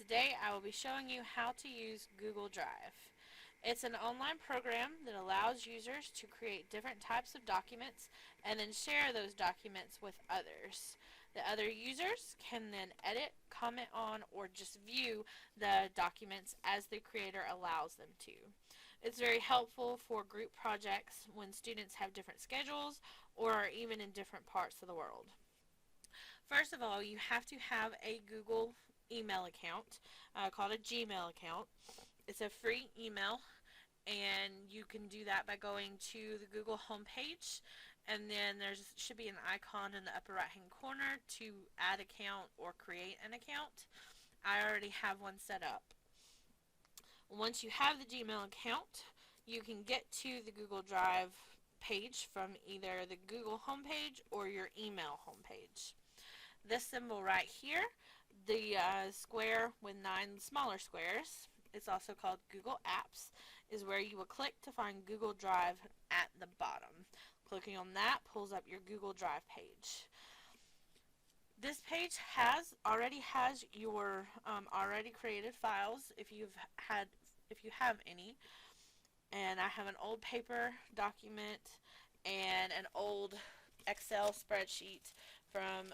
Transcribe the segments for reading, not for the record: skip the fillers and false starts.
today I will be showing you how to use Google Drive. It's an online program that allows users to create different types of documents and then share those documents with others. The other users can then edit, comment on, or just view the documents as the creator allows them to. It's very helpful for group projects when students have different schedules or are even in different parts of the world. First of all, you have to have a Google email account called a Gmail account. It's a free email, and you can do that by going to the Google homepage, and then there should be an icon in the upper right hand corner to add account or create an account. I already have one set up. Once you have the Gmail account, you can get to the Google Drive page from either the Google homepage or your email homepage. This symbol right here, the square with 9 smaller squares, it's also called Google Apps, is where you will click to find Google Drive at the bottom. Clicking on that pulls up your Google Drive page. This page already has your already created files if you have any. And I have an old paper document and an old Excel spreadsheet from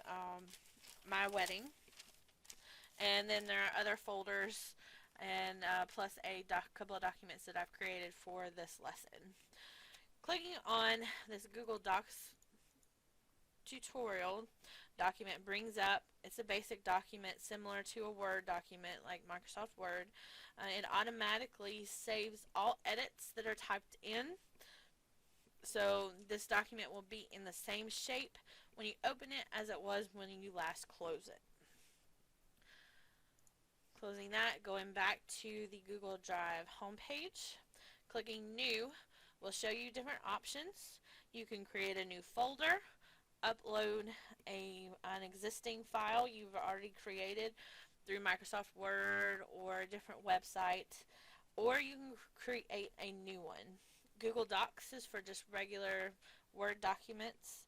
my wedding, and then there are other folders and plus a couple of documents that I've created for this lesson. Clicking on this Google Docs tutorial document brings up, it's a basic document similar to a Word document like Microsoft Word. It automatically saves all edits that are typed in, so this document will be in the same shape when you open it as it was when you last close it. Closing that, going back to the Google Drive homepage, clicking New will show you different options. You can create a new folder, upload an existing file you've already created through Microsoft Word or a different website, or you can create a new one. Google Docs is for just regular Word documents.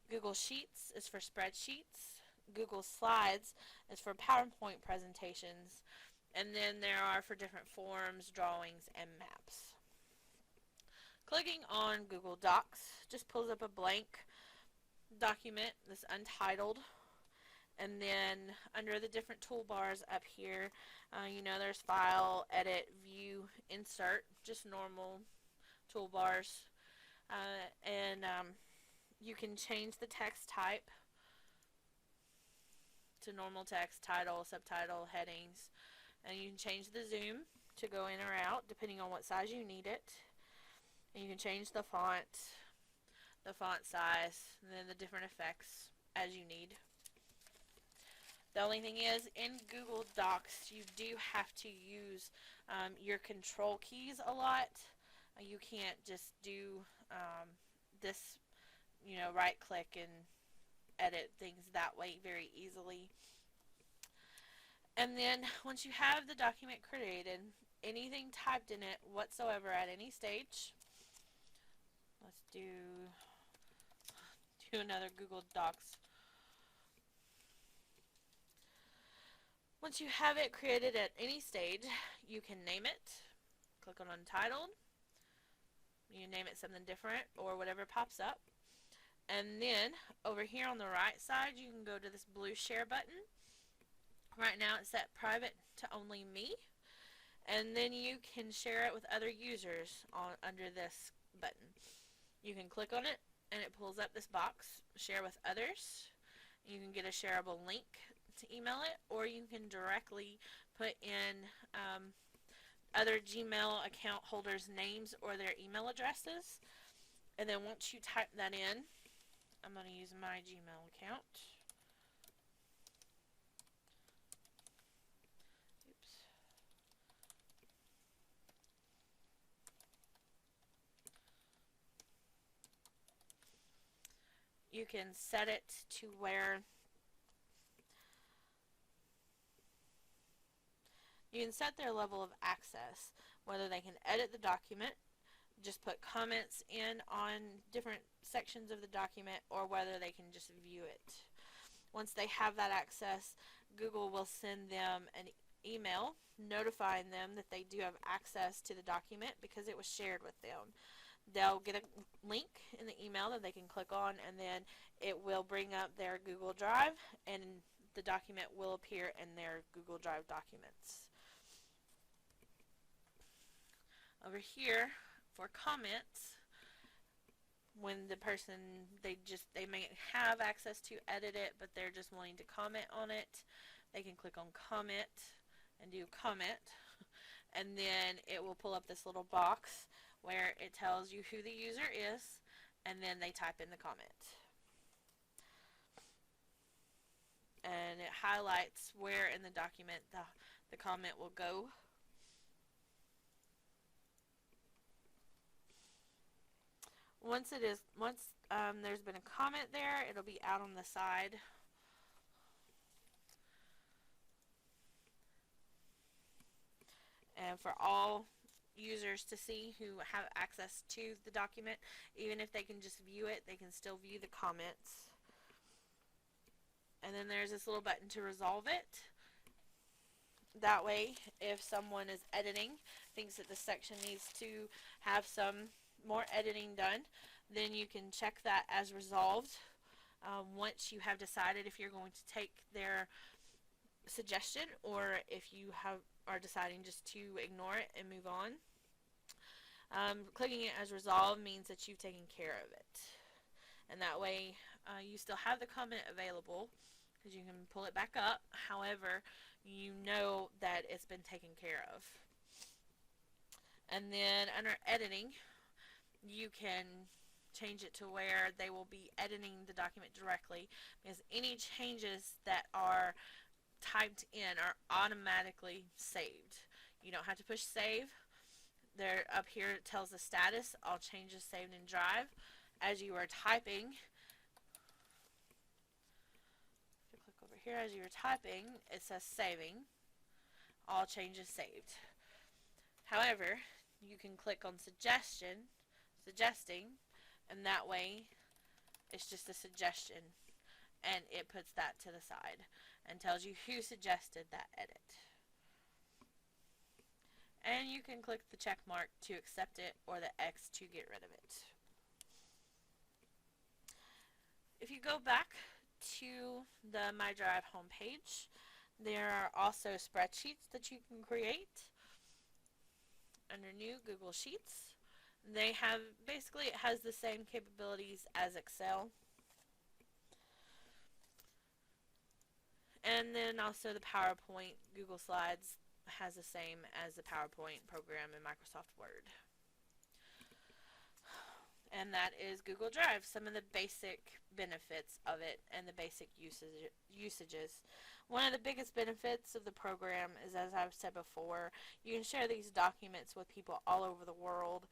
Google Sheets is for spreadsheets. Google Slides is for PowerPoint presentations. And then there are for different forms, drawings, and maps. Clicking on Google Docs just pulls up a blank document that's untitled. And then under the different toolbars up here, there's File, Edit, View, Insert, just normal toolbars. You can change the text type to normal text, title, subtitle, headings, and you can change the zoom to go in or out depending on what size you need it. And you can change the font size, and then the different effects as you need. The only thing is, in Google Docs, you do have to use your control keys a lot. You can't just do this, right click and edit things that way very easily. And then once you have the document created, anything typed in it whatsoever at any stage, let's do another Google Docs. Once you have it created at any stage, you can name it. Click on Untitled. You name it something different or whatever pops up. And then over here on the right side, you can go to this blue share button. Right now it's set private to only me. And then you can share it with other users under this button. You can click on it and it pulls up this box, share with others. You can get a shareable link to email it, or you can directly put in other Gmail account holders' names or their email addresses. And then once you type that in, I'm going to use my Gmail account. Oops. You can set it to where you can set their level of access, whether they can edit the document, just put comments in on different sections of the document, or whether they can just view it. Once they have that access, Google will send them email notifying them that they do have access to the document because it was shared with them. They'll get a link in the email that they can click on, and then it will bring up their Google Drive, and the document will appear in their Google Drive documents. Over here, for comments, when the person, they may have access to edit it, but they're just wanting to comment on it, they can click on comment and do comment, and then it will pull up this little box where it tells you who the user is, and then they type in the comment. And it highlights where in the document the comment will go. Once there's been a comment there, it'll be out on the side. And for all users to see who have access to the document, even if they can just view it, they can still view the comments. And then there's this little button to resolve it. That way, if someone is editing, thinks that this section needs to have some more editing done, then you can check that as resolved once you have decided if you're going to take their suggestion or if you are deciding just to ignore it and move on. Clicking it as resolved means that you've taken care of it, and that way you still have the comment available because you can pull it back up. However, you know that it's been taken care of. And then under editing, you can change it to where they will be editing the document directly, because any changes that are typed in are automatically saved. You don't have to push save. There up here it tells the status, all changes saved in Drive. As you are typing, if you click over here, as you are typing, it says saving, all changes saved. However, you can click on suggesting, and that way it's just a suggestion, and it puts that to the side and tells you who suggested that edit. And you can click the check mark to accept it or the X to get rid of it. If you go back to the My Drive homepage, there are also spreadsheets that you can create. Under New, Google Sheets. They have, basically it has the same capabilities as Excel. And then also the PowerPoint, Google Slides has the same as the PowerPoint program in Microsoft Word. And that is Google Drive, some of the basic benefits of it and the basic usages. One of the biggest benefits of the program is, as I've said before, you can share these documents with people all over the world,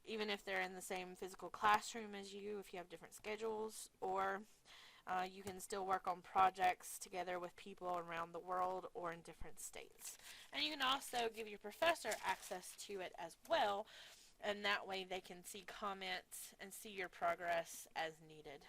even if they're in the same physical classroom as you, if you have different schedules, or you can still work on projects together with people around the world or in different states. And you can also give your professor access to it as well, and that way they can see comments and see your progress as needed.